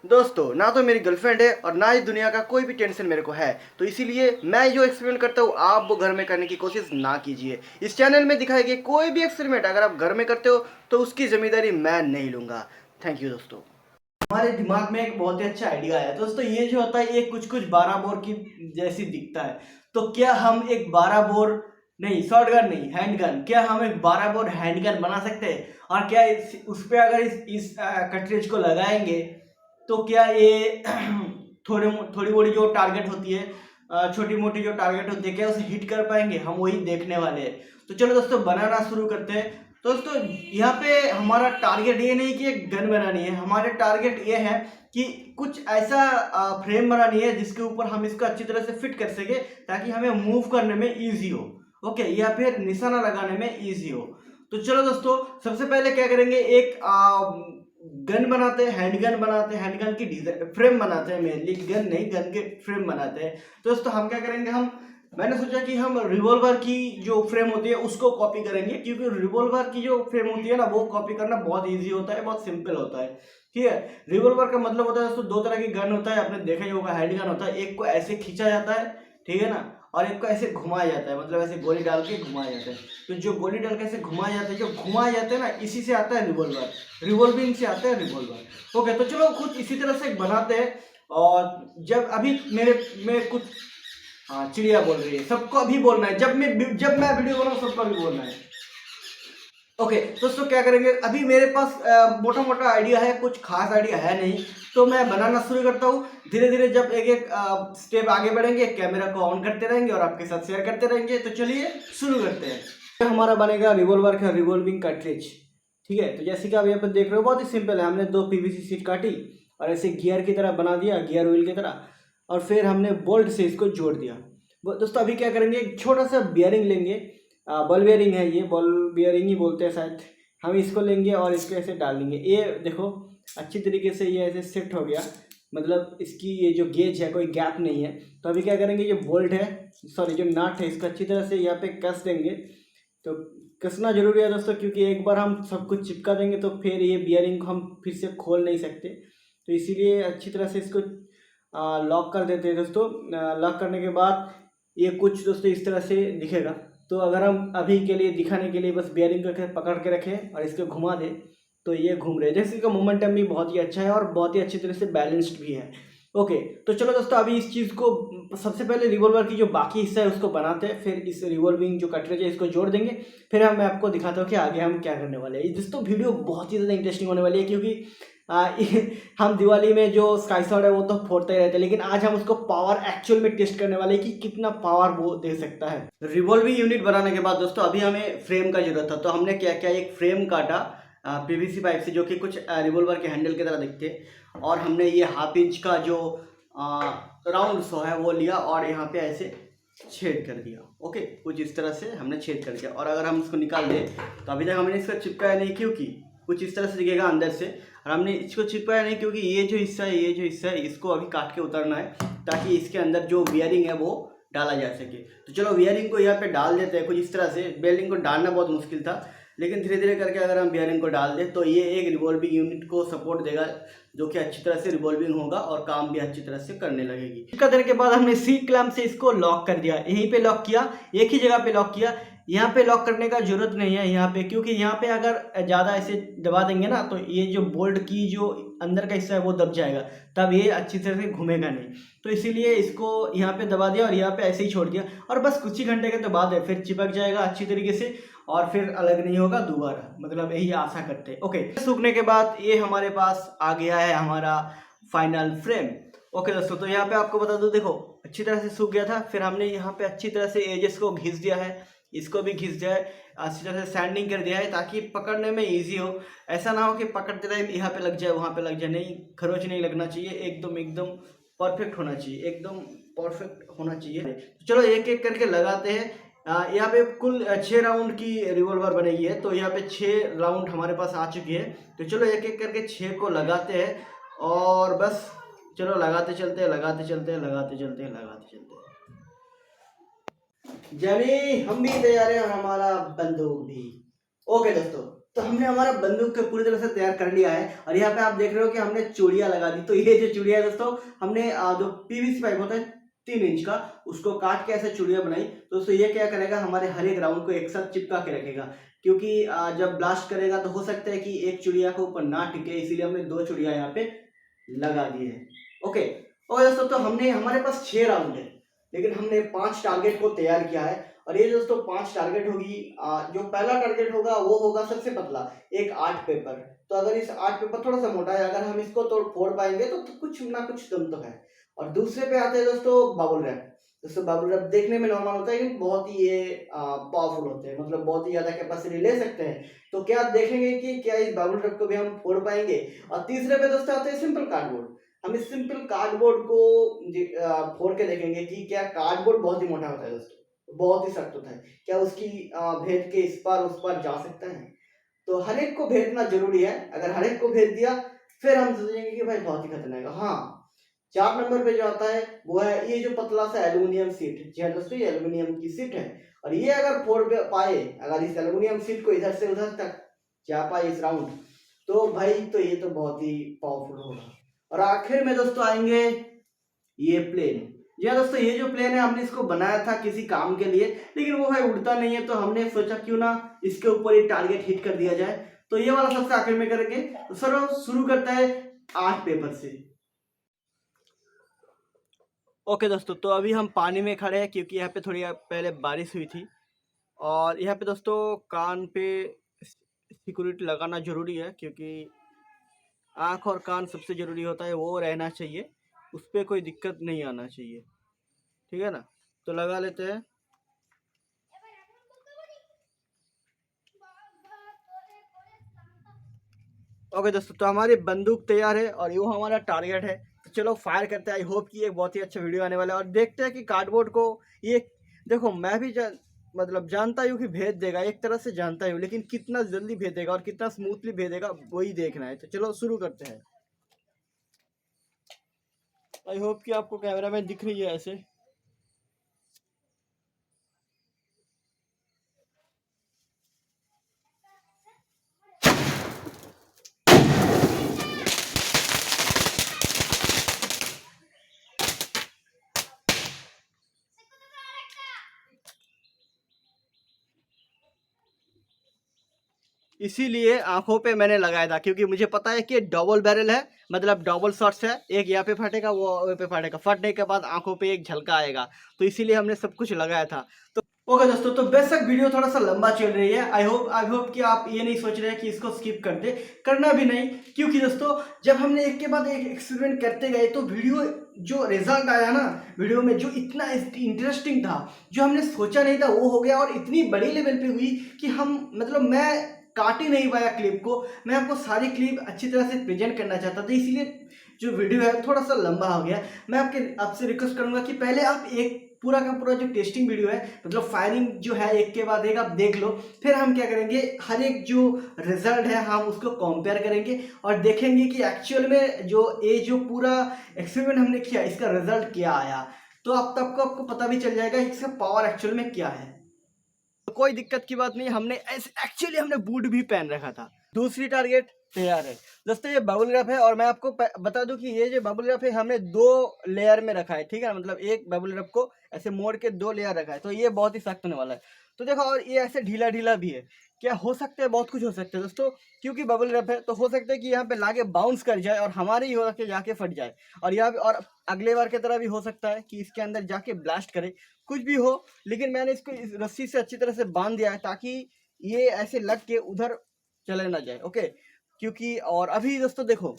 दोस्तों, ना तो मेरी गर्लफ्रेंड है और ना ही दुनिया का कोई भी टेंशन मेरे को है, तो इसीलिए मैं जो एक्सपेरिमेंट करता हूँ आप वो घर में करने की कोशिश ना कीजिए। इस चैनल में दिखाए गए कोई भी एक्सपेरिमेंट अगर आप घर में करते हो तो उसकी जिम्मेदारी मैं नहीं लूँगा। थैंक यू दोस्तों। हमारे दिमाग में एक बहुत ही अच्छा आइडिया आया दोस्तों। ये जो होता है ये कुछ कुछ 12 बोर की जैसी दिखता है, तो क्या हम एक 12 बोर नहीं, शॉर्ट गन नहीं, हैंड गन, क्या हम एक 12 बोर हैंड गन बना सकते हैं? और क्या उस पे अगर इस कटरेज को लगाएंगे तो क्या ये थोड़ी मोड़ी जो टारगेट होती है, छोटी मोटी जो टारगेट होती है, क्या उसे हिट कर पाएंगे? हम वही देखने वाले हैं। तो चलो दोस्तों बनाना शुरू करते हैं। दोस्तों यहाँ पे हमारा टारगेट ये नहीं कि एक गन बनानी है, हमारे टारगेट ये है कि कुछ ऐसा फ्रेम बनानी है जिसके ऊपर हम इसको अच्छी तरह से फिट कर सके ताकि हमें मूव करने में ईजी हो, ओके, या फिर निशाना लगाने में ईजी हो। तो चलो दोस्तों सबसे पहले क्या करेंगे, एक गन बनाते हैं, हैंड गन बनाते हैं, हैंड गन की डिजाइन फ्रेम बनाते हैं, मेनली गन नहीं, गन के फ्रेम बनाते हैं। तो दोस्तों हम क्या करेंगे, मैंने सोचा कि हम रिवॉल्वर की जो फ्रेम होती है उसको कॉपी करेंगे, क्योंकि रिवॉल्वर की जो फ्रेम होती है ना वो कॉपी करना बहुत इजी होता है, बहुत सिंपल होता है। ठीक है, रिवॉल्वर का मतलब होता है दोस्तों दो तरह की गन होता है, आपने देखा ही होगा, हैंड गन होता है, एक को ऐसे खींचा जाता है, ठीक है ना, और एक को ऐसे घुमाया जाता है, मतलब ऐसे गोली डाल के घुमाया जाता है। तो जो गोली डाल के ऐसे घुमाया जाता है, जो घुमाया जाता है ना, इसी से आता है रिवॉल्वर, रिवॉल्विंग से आता है रिवॉल्वर। ओके, तो चलो खुद इसी तरह से बनाते हैं। और जब अभी मेरे में कुछ, हाँ चिड़िया बोल रही है, सबको अभी बोलना है, जब मैं वीडियो बनाऊँ सबको अभी बोलना है। ओके दोस्तों क्या करेंगे, अभी मेरे पास मोटा मोटा आइडिया है, कुछ खास आइडिया है नहीं, तो मैं बनाना शुरू करता हूँ। धीरे धीरे जब एक एक स्टेप आगे बढ़ेंगे, कैमरा को ऑन करते रहेंगे और आपके साथ शेयर करते रहेंगे। तो चलिए शुरू करते हैं। हमारा बनेगा रिवॉल्वर का रिवॉल्विंग कार्ट्रिज। ठीक है, तो जैसे कि आप यहाँ पर देख रहे हो बहुत ही सिंपल है, हमने दो पीवीसी शीट काटी और ऐसे गियर की तरह बना दिया, गियर व्हील की तरह, और फिर हमने बोल्ट से इसको जोड़ दिया। दोस्तों अभी क्या करेंगे, एक छोटा सा बियरिंग लेंगे, बॉल बियरिंग है, ये बॉल बियरिंग ही बोलते हैं शायद। हम इसको लेंगे और इसको ऐसे डाल देंगे, ये देखो अच्छी तरीके से ये ऐसे सेट हो गया, मतलब इसकी ये जो गेज है कोई गैप नहीं है। तो अभी क्या करेंगे, जो बोल्ट है, सॉरी जो नट है, इसको अच्छी तरह से यहाँ पे कस देंगे। तो कसना जरूरी है दोस्तों, क्योंकि एक बार हम सब कुछ चिपका देंगे तो फिर ये बियरिंग को हम फिर से खोल नहीं सकते, तो इसीलिए अच्छी तरह से इसको लॉक कर देते हैं दोस्तों। लॉक करने के बाद ये कुछ दोस्तों इस तरह से दिखेगा। तो अगर हम अभी के लिए दिखाने के लिए बस बियरिंग को पकड़ के रखें और इसको घुमा दें तो ये घूम रहे हैं, जैसे इसका मोमेंटम भी बहुत ही अच्छा है और बहुत ही अच्छी तरह से बैलेंस्ड भी है। ओके, तो चलो दोस्तों अभी इस चीज़ को सबसे पहले रिवॉल्वर की जो बाकी हिस्सा है उसको बनाते हैं, फिर इस रिवॉल्विंग जो कटरेज है इसको जोड़ देंगे, फिर मैं आपको दिखाता हूँ कि आगे हम क्या करने वाले हैं। दोस्तों वीडियो बहुत ही ज़्यादा इंटरेस्टिंग होने वाली है, क्योंकि हम दिवाली में जो स्काई शॉट है वो तो फोड़ते ही रहते हैं, लेकिन आज हम उसको पावर एक्चुअल में टेस्ट करने वाले हैं कि कितना पावर वो दे सकता है। रिवॉल्विंग यूनिट बनाने के बाद दोस्तों अभी हमें फ्रेम का जरूरत था, तो हमने क्या किया, एक फ्रेम काटा पीवीसी पाइप से, जो कि कुछ रिवॉल्वर के हैंडल की तरह दिखते, और हमने ये 1/2 इंच का जो राउंड सो है वो लिया और यहाँ पे ऐसे छेद कर दिया। ओके, कुछ इस तरह से हमने छेद कर दिया। और अगर हम इसको निकाल दें तो अभी तक हमने इसको चिपकाया नहीं, क्योंकि कुछ इस तरह से दिखेगा अंदर से, और हमने इसको चिपकाया नहीं क्योंकि ये जो हिस्सा है इसको अभी काट के उतारना है, ताकि इसके अंदर जो वियरिंग है वो डाला जा सके। तो चलो वियरिंग को यहाँ पे डाल देते हैं कुछ इस तरह से। बियरिंग को डालना बहुत मुश्किल था, लेकिन धीरे धीरे करके अगर हम बियरिंग को डाल दें तो ये एक रिवॉल्विंग यूनिट को सपोर्ट देगा, जो कि अच्छी तरह से रिवॉल्विंग होगा और काम भी अच्छी तरह से करने लगेगी। इसका देने के बाद हमने सीट क्लैंप से इसको लॉक कर दिया, यहीं पे लॉक किया, एक ही जगह पे लॉक किया। यहाँ पे लॉक करने का जरूरत नहीं है यहाँ पे, क्योंकि यहाँ पे अगर ज़्यादा ऐसे दबा देंगे ना तो ये जो बोल्ट की जो अंदर का हिस्सा है वो दब जाएगा, तब ये अच्छी तरह से घूमेगा नहीं। तो इसीलिए इसको यहाँ पे दबा दिया और यहाँ पे ऐसे ही छोड़ दिया, और बस कुछ ही घंटे के बाद है फिर चिपक जाएगा अच्छी तरीके से और फिर अलग नहीं होगा दोबारा, मतलब यही आशा करते हैं। ओके, सूखने के बाद ये हमारे पास आ गया है हमारा फाइनल फ्रेम। ओके दोस्तों, तो यहाँ पे आपको बता दूं, देखो अच्छी तरह से सूख गया था, फिर हमने यहाँ पे अच्छी तरह से एजेस को घिस दिया है, इसको भी घिस दिया है, अच्छी तरह से सैंडिंग कर दिया है ताकि पकड़ने में इजी हो। ऐसा ना हो कि पकड़ते टाइम यहाँ पे लग जाए वहाँ पे लग जाए, नहीं, खरोच नहीं लगना चाहिए, एकदम एकदम परफेक्ट होना चाहिए, एकदम परफेक्ट होना चाहिए। तो चलो एक एक करके लगाते हैं। यहाँ पे कुल 6 राउंड की रिवॉल्वर बनेगी है, तो यहाँ पे 6 राउंड हमारे पास आ चुकी है। तो चलो एक एक करके 6 को लगाते हैं और बस चलो लगाते चलते हैं, लगाते चलते हैं, लगाते चलते हैं, लगाते चलते हैं। जमी हम भी तैयार हैं और हमारा बंदूक भी। ओके दोस्तों, तो हमने हमारा बंदूक को पूरी तरह से तैयार कर लिया है और यहाँ पे आप देख रहे हो कि हमने चूड़ियां लगा दी। तो ये जो चूड़ियां है दोस्तों, हमने जो पीवीसी पाइप होता है 3 इंच का, उसको काट के ऐसे चूड़ियां बनाई। तो दोस्तों ये क्या करेगा, हमारे हर एक राउंड को एक साथ चिपका के रखेगा, क्योंकि जब ब्लास्ट करेगा तो हो सकता है कि एक चूड़िया के ऊपर ना टिके, इसीलिए हमने 2 चूड़िया यहाँ पे लगा दी है। ओके। और दोस्तों तो हमने हमारे पास 6 राउंड है, लेकिन हमने 5 टारगेट को तैयार किया है। और ये दोस्तों 5 टारगेट होगी। जो पहला टारगेट होगा वो होगा सबसे पतला, एक 8 पेपर। तो अगर इस 8 पेपर थोड़ा सा मोटा है, अगर हम इसको तोड़ फोड़ पाएंगे तो कुछ ना कुछ दम तो है। और दूसरे पे आते हैं दोस्तों बबल रैप। दोस्तों बबल रैप देखने में नॉर्मल होता है, लेकिन बहुत ही ये पावरफुल होते हैं, मतलब बहुत ही ज्यादा कैपेसिटी ले सकते हैं। तो क्या आप देखेंगे कि क्या इस बबल रैप को भी हम फोड़ पाएंगे। और तीसरे पे दोस्तों आते हैं सिंपल कार्डबोर्ड। हम इस सिंपल कार्डबोर्ड को फोड़ के देखेंगे कि क्या कार्डबोर्ड बहुत ही मोटा होता है दोस्तों, बहुत ही सख्त होता है, क्या उसकी भेद के इस पार उस पार जा सकता है। तो हर एक को भेजना जरूरी है। अगर हर एक को भेज दिया फिर हम सोचेंगे कि भाई बहुत ही खतरनाक है। हाँ, 4 नंबर पे जो आता है वो है ये जो पतला सा एल्यूमिनियम सीट। जी हाँ दोस्तों, ये एल्यूमिनियम की सीट है। और ये अगर फोड़ पाए, अगर इस एल्यूमिनियम सीट को इधर से उधर तक जा पाए इस राउंड, तो भाई तो ये तो बहुत ही पावरफुल होगा। और आखिर में दोस्तों आएंगे ये प्लेन। जी हाँ दोस्तों, ये जो प्लेन है हमने इसको बनाया था किसी काम के लिए, लेकिन वो भाई उड़ता नहीं है, तो हमने सोचा क्यों ना इसके ऊपर ये टारगेट हिट कर दिया जाए। तो ये वाला सबसे आखिर में करेंगे। तो सर शुरू करता है 8 पेपर से। ओके दोस्तों, तो अभी हम पानी में खड़े हैं, क्योंकि यहाँ पे थोड़ी पहले बारिश हुई थी। और यहाँ पे दोस्तों कान पे सिक्योरिटी लगाना जरूरी है, क्योंकि आँख और कान सबसे ज़रूरी होता है, वो रहना चाहिए, उस पर कोई दिक्कत नहीं आना चाहिए। ठीक है ना, तो लगा लेते हैं। ओके दोस्तों, तो हमारी बंदूक तैयार है और ये हमारा टारगेट है। तो चलो फायर करते हैं। आई होप कि एक बहुत ही अच्छा वीडियो आने वाला है। और देखते हैं कि कार्डबोर्ड को ये, देखो मैं भी मतलब जानता हूँ कि भेज देगा, एक तरह से जानता हूँ, लेकिन कितना जल्दी भेजेगा और कितना स्मूथली भेजेगा वही देखना है। तो चलो शुरू करते हैं। आई होप कि आपको कैमरा में दिख रही है ऐसे। इसीलिए आंखों पे मैंने लगाया था, क्योंकि मुझे पता है कि डबल बैरल है, मतलब डबल शॉट्स है, एक यहाँ पे फटेगा वो वहाँ पे फटेगा, फटने के बाद आंखों पे एक झलका आएगा। तो इसीलिए हमने सब कुछ लगाया था। तो ओके दोस्तों, तो बेशक वीडियो थोड़ा सा लंबा चल रही है। आई होप कि आप ये नहीं सोच रहे हैं कि इसको स्किप कर दे, करना भी नहीं। क्योंकि दोस्तों जब हमने एक के बाद एक एक्सपेरिमेंट करते गए, तो वीडियो जो रिजल्ट आया ना, वीडियो में जो इतना इंटरेस्टिंग था, जो हमने सोचा नहीं था वो हो गया। और इतनी बड़ी लेवल पे हुई कि हम, मतलब मैं काट ही नहीं पाया क्लिप को। मैं आपको सारी क्लिप अच्छी तरह से प्रेजेंट करना चाहता था, इसीलिए जो वीडियो है थोड़ा सा लंबा हो गया। मैं आपसे रिक्वेस्ट करूंगा कि पहले आप एक पूरा का पूरा जो टेस्टिंग वीडियो है, मतलब फायरिंग जो है, एक के बाद एक आप देख लो। फिर हम क्या करेंगे, हर एक जो रिजल्ट है हम उसको कंपेयर करेंगे और देखेंगे कि एक्चुअल में जो पूरा एक्सपेरिमेंट हमने किया, इसका रिजल्ट क्या आया। तो अब तक आपको पता भी चल जाएगा इसका पावर एक्चुअल में क्या है। तो कोई दिक्कत की बात नहीं, हमने एक्चुअली हमने बूट भी पहन रखा था। दूसरी टारगेट तैयार है दोस्तों, ये बबल रैप है। और मैं आपको बता दूं कि ये जो बबल रैप है हमने 2 लेयर में रखा है। ठीक है, मतलब एक बबल रैप को ऐसे मोड़ के 2 लेयर रखा है, तो ये बहुत ही सख्त होने वाला है। तो देखो, और ये ऐसे ढीला ढीला भी है। क्या हो सकता है, बहुत कुछ हो सकता है दोस्तों, क्योंकि बबल रैप है तो हो सकता है कि यहाँ पे लाके बाउंस कर जाए और हमारे ही हो के जाके फट जाए। और यहाँ पे और अगले बार की तरह भी हो सकता है कि इसके अंदर जाके ब्लास्ट करे, कुछ भी हो। लेकिन मैंने इसको इस रस्सी से अच्छी तरह से बांध दिया है, ताकि ये ऐसे लग के उधर चले ना जाए। ओके, क्योंकि और अभी दोस्तों देखो,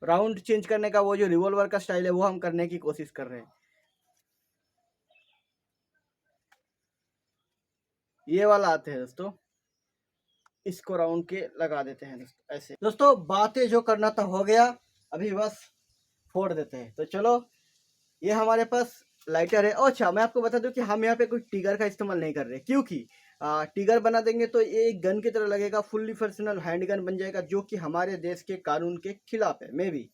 राउंड चेंज करने का वो जो रिवॉल्वर का स्टाइल है वो हम करने की कोशिश कर रहे हैं। ये वाला आते हैं दोस्तों, इसको राउंड के लगा देते हैं दोस्तों, ऐसे। दोस्तों बातें जो करना था हो गया, अभी बस फोड़ देते हैं। तो चलो, ये हमारे पास लाइटर है। अच्छा, मैं आपको बता दूं कि हम यहाँ पे कोई टिगर का इस्तेमाल नहीं कर रहे, क्योंकि टिगर बना देंगे तो ये एक गन की तरह लगेगा, फुल्ली फंक्शनल हैंड गन बन जाएगा, जो कि हमारे देश के कानून के खिलाफ है, मे भी।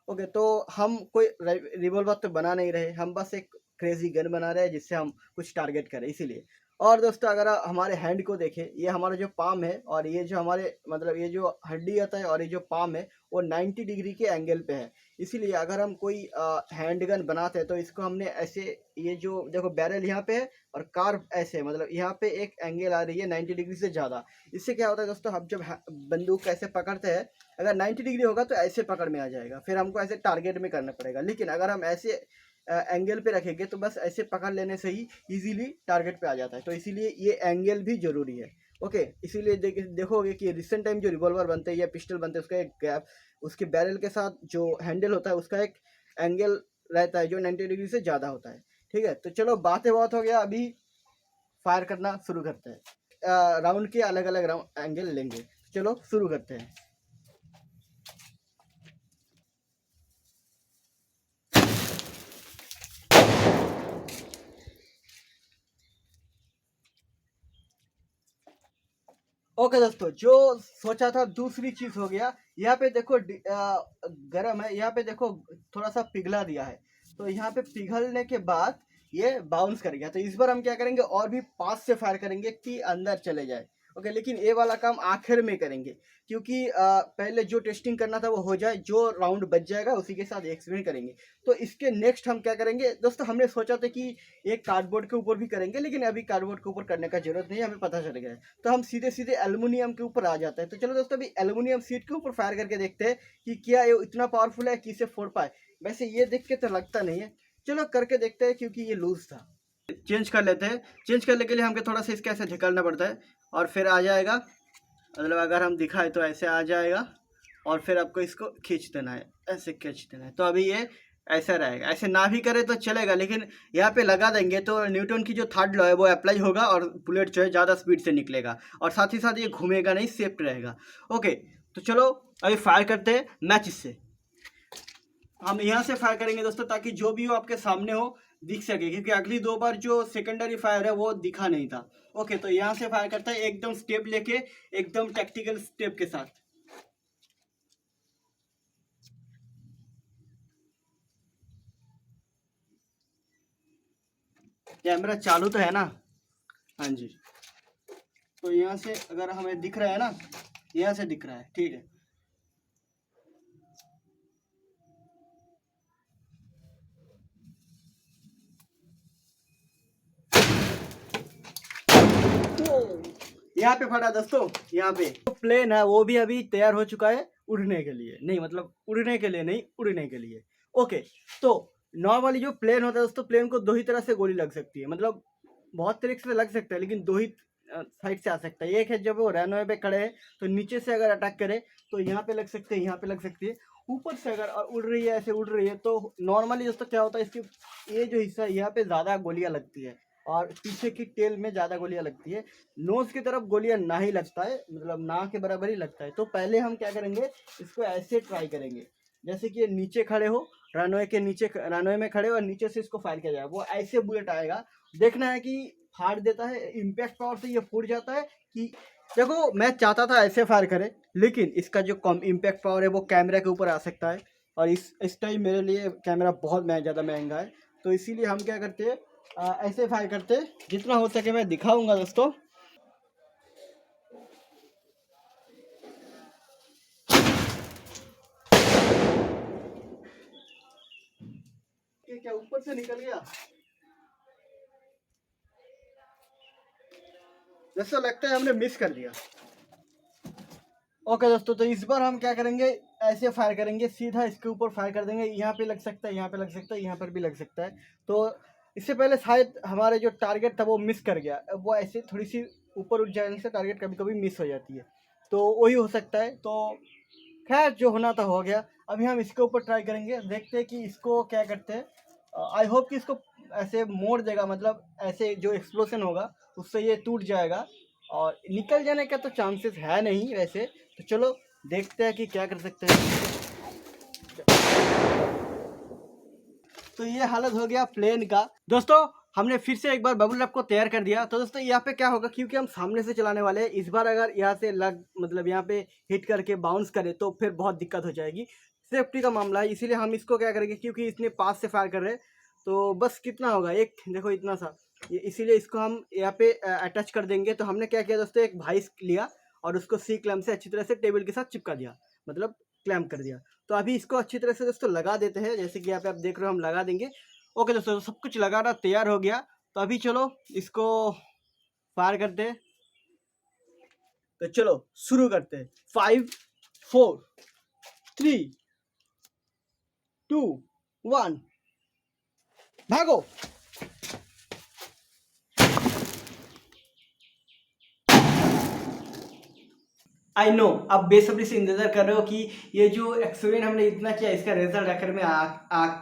ओके, तो हम कोई रिवॉल्वर तो बना नहीं रहे, हम बस एक क्रेजी गन बना रहे हैं जिससे हम कुछ टारगेट करें, इसीलिए। और दोस्तों अगर आप हमारे हैंड को देखें, ये हमारा जो पाम है और ये जो हमारे मतलब ये जो हड्डी आता है और ये जो पाम है वो 90 डिग्री के एंगल पे है। इसीलिए अगर हम कोई हैंड गन बनाते हैं तो इसको हमने ऐसे, ये जो देखो बैरल यहाँ पे है और कार्व ऐसे, मतलब यहाँ पे एक एंगल आ रही है 90 डिग्री से ज़्यादा। इससे क्या होता है दोस्तों, हम जब बंदूक ऐसे पकड़ते हैं, अगर 90 डिग्री होगा तो ऐसे पकड़ में आ जाएगा, फिर हमको ऐसे टारगेट में करना पड़ेगा। लेकिन अगर हम ऐसे एंगल पे रखेंगे तो बस ऐसे पकड़ लेने से ही इजीली टारगेट पे आ जाता है। तो इसीलिए ये एंगल भी ज़रूरी है। ओके, इसीलिए देखोगे कि रिसेंट टाइम जो रिवॉल्वर बनते हैं या पिस्टल बनते हैं, उसका एक गैप, उसके बैरल के साथ जो हैंडल होता है उसका एक एंगल रहता है जो 90 डिग्री से ज़्यादा होता है। ठीक है, तो चलो बातें बहुत हो गया, अभी फायर करना शुरू करते हैं। राउंड के अलग अलग राउंड एंगल लेंगे, चलो शुरू करते हैं। ओके दोस्तों, जो सोचा था दूसरी चीज हो गया। यहाँ पे देखो गरम है, यहाँ पे देखो थोड़ा सा पिघला दिया है, तो यहाँ पे पिघलने के बाद ये बाउंस कर गया। तो इस बार हम क्या करेंगे, और भी 5 से फायर करेंगे कि अंदर चले जाए। ओके, लेकिन ये वाला काम आखिर में करेंगे, क्योंकि पहले जो टेस्टिंग करना था वो हो जाए, जो राउंड बच जाएगा उसी के साथ एक्सपेरिमेंट करेंगे। तो इसके नेक्स्ट हम क्या करेंगे दोस्तों, हमने सोचा था कि एक कार्डबोर्ड के ऊपर भी करेंगे, लेकिन अभी कार्डबोर्ड के ऊपर करने का जरूरत नहीं है, हमें पता चल गया है। तो हम सीधे सीधे एल्युमिनियम के ऊपर आ जाते हैं। तो चलो दोस्तों, अभी एल्युमिनियम शीट के ऊपर फायर करके देखते हैं कि क्या ये इतना पावरफुल है कि इसे फोड़ पाए। वैसे ये देख के तो लगता नहीं है, चलो करके देखते हैं, क्योंकि ये लूज था। चेंज कर लेते हैं। चेंज करने के लिए हमको थोड़ा सा इसके ऐसे झिकलना पड़ता है और फिर आ जाएगा, मतलब अगर हम दिखाए तो ऐसे आ जाएगा और फिर आपको इसको खींच देना है, ऐसे खींच देना है। तो अभी ये ऐसा रहेगा, ऐसे ना भी करे तो चलेगा, लेकिन यहाँ पे लगा देंगे तो न्यूटन की जो थर्ड लॉ है वो अप्लाई होगा और बुलेट जो है ज़्यादा स्पीड से निकलेगा और साथ ही साथ ये घूमेगा नहीं, सेफ्ट रहेगा। ओके, तो चलो अभी फायर करते हैं मैच इससे। हम यहाँ से फायर करेंगे दोस्तों, ताकि जो भी हो आपके सामने हो, दिख सके, क्योंकि अगली 2 बार जो सेकेंडरी फायर है वो दिखा नहीं था। ओके, तो यहाँ से फायर करते हैं एकदम स्टेप लेके, एकदम टैक्टिकल स्टेप के साथ। कैमरा चालू तो है ना? हाँ जी। तो यहाँ से अगर हमें दिख रहा है ना, यहाँ से दिख रहा है, ठीक है। यहाँ पे फटा दोस्तों, यहाँ पे तो प्लेन है वो भी अभी तैयार हो चुका है उड़ने के लिए, नहीं मतलब उड़ने के लिए नहीं, उड़ने के लिए। ओके, तो नॉर्मली जो प्लेन होता है दोस्तों, प्लेन को 2 ही तरह से गोली लग सकती है, मतलब बहुत तरीके से लग सकता है, लेकिन 2 ही साइड से आ सकता है। एक है जब वो रनवे पे खड़े हैं तो नीचे से अगर अटैक करे तो यहाँ पे लग सकते हैं, यहाँ पे लग सकती है। ऊपर से अगर उड़ रही है, ऐसे उड़ रही है, तो नॉर्मली दोस्तों क्या होता है, इसकी ये जो हिस्सा है यहाँ पे ज़्यादा गोलियाँ लगती है और पीछे की टेल में ज़्यादा गोलियाँ लगती है। नोज़ की तरफ गोलियाँ ना ही लगता है, मतलब ना के बराबर ही लगता है। तो पहले हम क्या करेंगे, इसको ऐसे ट्राई करेंगे, जैसे कि ये नीचे खड़े हो, रनवे के नीचे, रनवे में खड़े हो और नीचे से इसको फायर किया जाए, वो ऐसे बुलेट आएगा। देखना है कि फाड़ देता है, इम्पैक्ट पावर से ये फूट जाता है कि, देखो मैं चाहता था ऐसे फायर करे, लेकिन इसका जो कम इम्पैक्ट पावर है वो कैमरा के ऊपर आ सकता है, और इस टाइम मेरे लिए कैमरा बहुत ज़्यादा महंगा है। तो इसीलिए हम क्या करते हैं, ऐसे फायर करते हैं। जितना हो सके मैं दिखाऊंगा दोस्तों। ये क्या ऊपर से निकल गया? जैसा लगता है हमने मिस कर दिया। ओके दोस्तों, तो इस बार हम क्या करेंगे, ऐसे फायर करेंगे, सीधा इसके ऊपर फायर कर देंगे। यहाँ पे लग सकता है, यहाँ पे लग सकता है, यहाँ पर भी लग सकता है। तो इससे पहले शायद हमारे जो टारगेट था वो मिस कर गया, वो ऐसे थोड़ी सी ऊपर उठ जाने से टारगेट कभी कभी मिस हो जाती है, तो वही हो सकता है। तो खैर, जो होना था हो गया। अभी हम इसके ऊपर ट्राई करेंगे, देखते हैं कि इसको क्या करते हैं। आई होप कि इसको ऐसे मोड़ देगा, मतलब ऐसे जो एक्सप्लोजन होगा उससे ये टूट जाएगा और निकल जाने का तो चांसेस है नहीं वैसे। तो चलो देखते हैं कि क्या कर सकते हैं। तो ये हालत हो गया प्लेन का दोस्तों। हमने फिर से एक बार बबल रैप को तैयार कर दिया। तो दोस्तों यहाँ पे क्या होगा, क्योंकि हम सामने से चलाने वाले हैं, इस बार अगर यहाँ से मतलब यहाँ पे हिट करके बाउंस करे तो फिर बहुत दिक्कत हो जाएगी। सेफ्टी का मामला है, इसीलिए हम इसको क्या करेंगे, क्योंकि इसने पास से फायर कर रहे हैं, तो बस कितना होगा, एक देखो इतना सा, इसीलिए इसको हम यहाँ पे अटैच कर देंगे। तो हमने क्या किया दोस्तों, एक भाइस लिया और उसको सी क्लैम्प से अच्छी तरह से टेबल के साथ चिपका दिया, मतलब क्लैम्प कर दिया। तो अभी इसको अच्छी तरह से दोस्तों लगा देते हैं, जैसे कि यहाँ पे आप देख रहे हो हम लगा देंगे। ओके दोस्तों, सब कुछ लगाना तैयार हो गया। तो अभी चलो इसको फायर करते हैं। तो चलो शुरू करते हैं। 5 4 3 2 1 भागो। आई नो, आप बेसब्री से इंतजार कर रहे हो कि ये जो एक्सपेरिमेंट हमने इतना किया इसका रिजल्ट आखिर में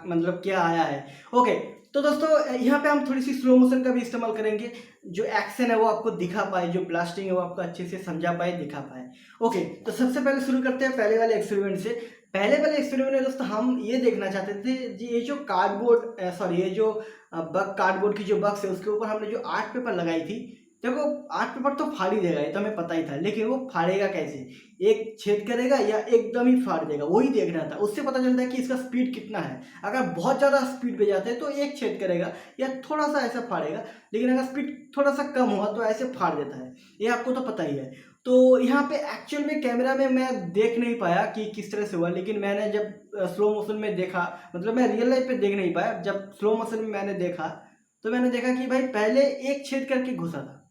मतलब क्या आया है। ओके, तो दोस्तों यहाँ पे हम थोड़ी सी स्लो मोशन का भी इस्तेमाल करेंगे, जो एक्शन है वो आपको दिखा पाए, जो ब्लास्टिंग है वो आपको अच्छे से समझा पाए, दिखा पाए। ओके, तो सबसे पहले शुरू करते हैं पहले वाले एक्सपेरिमेंट से। पहले वाले एक्सपेरिमेंट में दोस्तों हम ये देखना चाहते थे जी, ये जो कार्डबोर्ड सॉरी ये जो कार्डबोर्ड की जो बक्स है उसके ऊपर हमने जो आर्ट पेपर लगाई थी। देखो आर्ट पेपर तो फाड़ ही देगा, ये तो हमें पता ही था, लेकिन वो फाड़ेगा कैसे, एक छेद करेगा या एकदम ही फाड़ देगा, वही देखना था। उससे पता चलता है कि इसका स्पीड कितना है। अगर बहुत ज़्यादा स्पीड पे जाते हैं तो एक छेद करेगा या थोड़ा सा ऐसा फाड़ेगा, लेकिन अगर स्पीड थोड़ा सा कम हुआ तो ऐसे फाड़ देता है, ये आपको तो पता ही है। तो यहाँ पे एक्चुअल में कैमरा में मैं देख नहीं पाया कि किस तरह से हुआ, लेकिन मैंने जब स्लो मोशन में देखा, मतलब मैं रियल लाइफ पे देख नहीं पाया, जब स्लो मोशन में मैंने देखा तो मैंने देखा कि भाई पहले एक छेद करके घुसा था,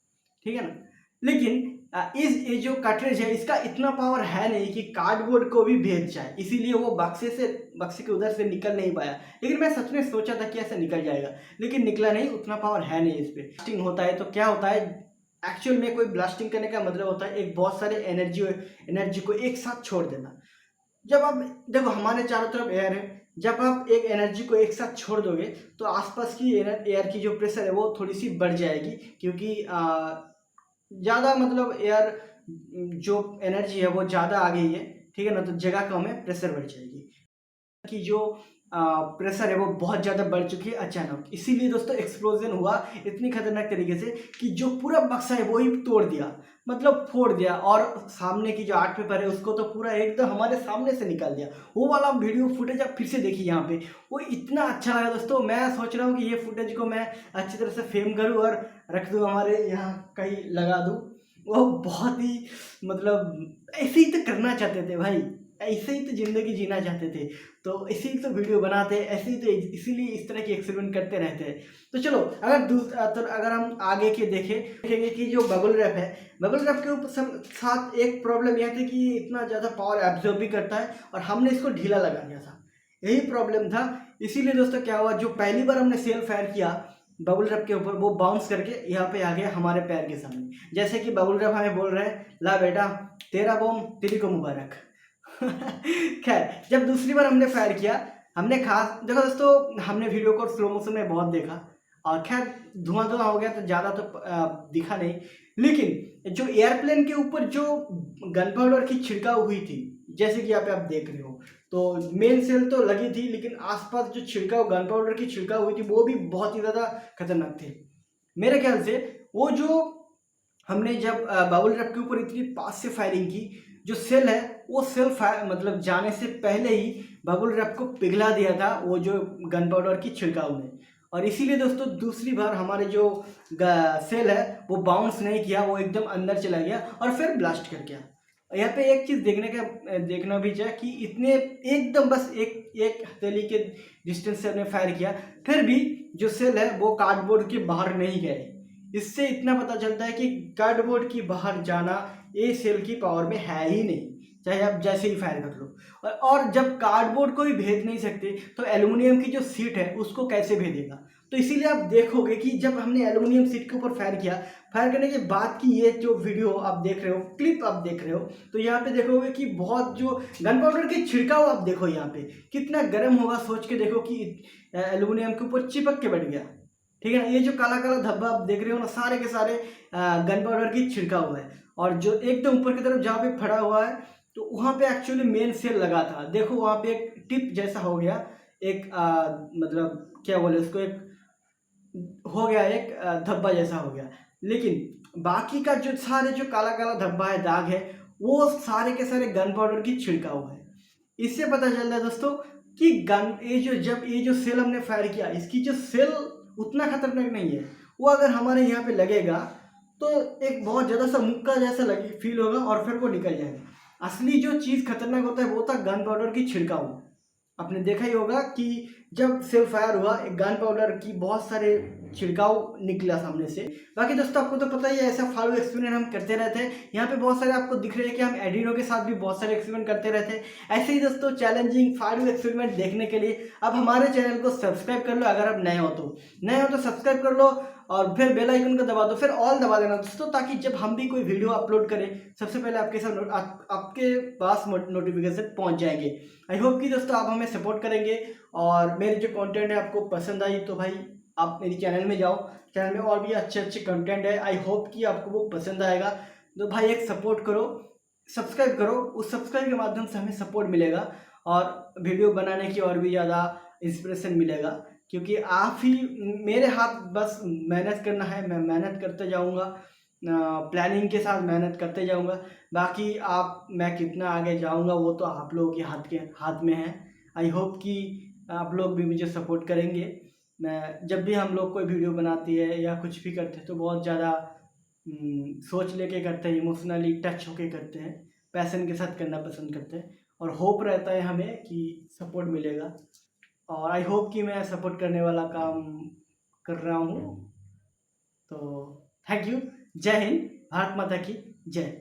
ठीक है ना। लेकिन ये जो कार्ट्रिज है इसका इतना पावर है नहीं कि कार्डबोर्ड को भी भेद जाए, इसीलिए वो बक्से के उधर से निकल नहीं पाया। लेकिन मैं सच में सोचा था कि ऐसे निकल जाएगा, लेकिन निकला नहीं, उतना पावर है नहीं इस पर। ब्लास्टिंग होता है तो क्या होता है, एक्चुअल में कोई ब्लास्टिंग करने का मतलब होता है एक बहुत सारे एनर्जी को एक साथ छोड़ देना। जब आप देखो हमारे चारों तरफ एयर है, जब आप एक एनर्जी को एक साथ छोड़ दोगे तो आसपास की एयर की जो प्रेशर है वो थोड़ी सी बढ़ जाएगी, क्योंकि ज़्यादा मतलब एयर जो एनर्जी है वो ज़्यादा आ गई है, ठीक है ना, तो जगह कम है, प्रेशर बढ़ जाएगी। कि जो प्रेशर है वो बहुत ज़्यादा बढ़ चुकी है अचानक, इसीलिए दोस्तों एक्सप्लोजन हुआ इतनी खतरनाक तरीके से कि जो पूरा बक्सा है वो ही तोड़ दिया, मतलब फोड़ दिया। और सामने की जो आर्ट पेपर है उसको तो पूरा एकदम हमारे सामने से निकाल दिया। वो वाला वीडियो फुटेज आप फिर से देखिए यहाँ पे, वो इतना अच्छा लगा दोस्तों। मैं सोच रहा हूँ कि ये फुटेज को मैं अच्छी तरह से फ्रेम करूँ और रख दूँ, हमारे यहाँ कहीं लगा दूँ। वो बहुत ही मतलब ऐसे ही तो करना चाहते थे भाई, ऐसे ही तो ज़िंदगी जीना चाहते थे, तो इसी तो वीडियो बनाते हैं, ऐसे ही तो इसीलिए इस तरह के एक्सपेरिमेंट करते रहते हैं। तो चलो अगर हम आगे के देखेंगे कि जो बबल रैप है, बबल रैप के ऊपर साथ एक प्रॉब्लम यह थी कि ये इतना ज़्यादा पावर एब्जॉर्ब भी करता है और हमने इसको ढीला लगा दिया था, यही प्रॉब्लम था। इसीलिए दोस्तों क्या हुआ, जो पहली बार हमने सेल फायर किया बबल रैप के ऊपर, वो बाउंस करके यहाँ पे आ गया हमारे पैर के सामने, जैसे कि बबल रैप हमें बोल रहे हैं ला बेटा तेरा बम तेरी को मुबारक। खैर जब दूसरी बार हमने फायर किया, हमने खास देखो दोस्तों, हमने वीडियो को स्लो मोशन में बहुत देखा और खैर धुआं हो गया तो ज़्यादा तो दिखा नहीं, लेकिन जो एयरप्लेन के ऊपर जो गन पाउडर की छिड़काव हुई थी, जैसे कि यहाँ पे आप देख रहे हो, तो मेन सेल तो लगी थी, लेकिन आसपास जो छिड़काव गन पाउडर की छिड़काव हुई थी वो भी बहुत ही ज़्यादा खतरनाक थे मेरे ख्याल से। वो जो हमने जब बबल रैप के ऊपर इतनी पास से फायरिंग की, जो सेल है वो सेल मतलब जाने से पहले ही बबल रैप को पिघला दिया था वो जो गन पाउडर की छिड़काव ने। और इसीलिए दोस्तों दूसरी बार हमारे जो सेल है वो बाउंस नहीं किया, वो एकदम अंदर चला गया और फिर ब्लास्ट कर गया। यहाँ पे एक चीज़ देखना भी चाहिए कि इतने एकदम बस एक हथेली के डिस्टेंस से हमने फायर किया, फिर भी जो सेल है वो कार्डबोर्ड के बाहर नहीं गए। इससे इतना पता चलता है कि कार्डबोर्ड की बाहर जाना ए सेल की पावर में है ही नहीं, चाहे आप जैसे ही फायर कर लो। और जब कार्डबोर्ड को ही भेज नहीं सकते तो एल्युमिनियम की जो सीट है उसको कैसे भेजेगा। तो इसीलिए आप देखोगे कि जब हमने एल्युमिनियम सीट के ऊपर फायर किया, फायर करने के बाद की ये जो वीडियो आप देख रहे हो, क्लिप आप देख रहे हो, तो यहाँ पे देखोगे कि बहुत जो गन पाउडर की छिड़काव आप देखो यहाँ पे कितना गर्म होगा, सोच के देखो कि एल्युमिनियम के ऊपर चिपक के बैठ गया, ठीक है ना। ये जो काला काला धब्बा आप देख रहे हो ना, सारे के सारे गन पाउडर की छिड़का हुआ है। और जो एकदम ऊपर की तरफ जहाँ पे फड़ा हुआ है तो वहाँ पे एक्चुअली मेन सेल लगा था, देखो वहाँ पे एक टिप जैसा हो गया, एक मतलब क्या बोले उसको, एक हो गया एक धब्बा जैसा हो गया। लेकिन बाकी का जो सारे जो काला काला धब्बा है, दाग है, वो सारे के सारे गन पाउडर की छिड़काव है। इससे पता चलता है दोस्तों कि जब ये जो सेल हमने फायर किया, इसकी जो सेल उतना खतरनाक नहीं है, वो अगर हमारे यहाँ पे लगेगा तो एक बहुत ज़्यादा सा मुक्का जैसा लगे फील होगा और फिर वो निकल जाएगा। असली जो चीज़ खतरनाक होता है वो होता है गन पाउडर की छिड़काव। आपने देखा ही होगा कि जब सेल फायर हुआ एक गन पाउडर की बहुत सारे छिड़काव निकला सामने से। बाकी दोस्तों आपको तो पता ही है ऐसा फालतू एक्सपेरिमेंट हम करते रहते हैं। यहाँ पे बहुत सारे आपको दिख रहे हैं कि हम एडिनो के साथ भी बहुत सारे एक्सपेरिमेंट करते रहते हैं। ऐसे ही दोस्तों चैलेंजिंग फालतू एक्सपेरिमेंट देखने के लिए अब हमारे चैनल को सब्सक्राइब कर लो। अगर आप नए हो तो सब्सक्राइब कर लो और फिर बेल आइकन को दबा दो, फिर ऑल दबा देना दोस्तों, ताकि जब हम भी कोई वीडियो अपलोड करें सबसे पहले आपके पास नोटिफिकेशन पहुंच जाएंगे। आई होप कि दोस्तों आप हमें सपोर्ट करेंगे और मेरी जो कंटेंट है आपको पसंद आई तो भाई आप मेरी चैनल में जाओ, चैनल में और भी अच्छे अच्छे कंटेंट है। आई होप कि आपको वो पसंद आएगा। तो भाई एक सपोर्ट करो, सब्सक्राइब करो, उस सब्सक्राइब के माध्यम से हमें सपोर्ट मिलेगा और वीडियो बनाने की और भी ज़्यादा इंस्पिरेशन मिलेगा। क्योंकि आप ही मेरे हाथ बस मेहनत करना है, मैं मेहनत करते जाऊँगा, प्लानिंग के साथ मेहनत करते जाऊँगा। बाकी मैं कितना आगे जाऊँगा वो तो आप लोगों के हाथ में है। आई होप कि आप लोग भी मुझे सपोर्ट करेंगे। मैं जब भी हम लोग कोई वीडियो बनाती है या कुछ भी करते हैं तो बहुत ज़्यादा सोच लेके करते हैं, इमोशनली टच होके करते हैं, पैशन के साथ करना पसंद करते हैं और होप रहता है हमें कि सपोर्ट मिलेगा। और आई होप कि मैं सपोर्ट करने वाला काम कर रहा हूँ। तो थैंक यू। जय हिंद, भारत माता की जय।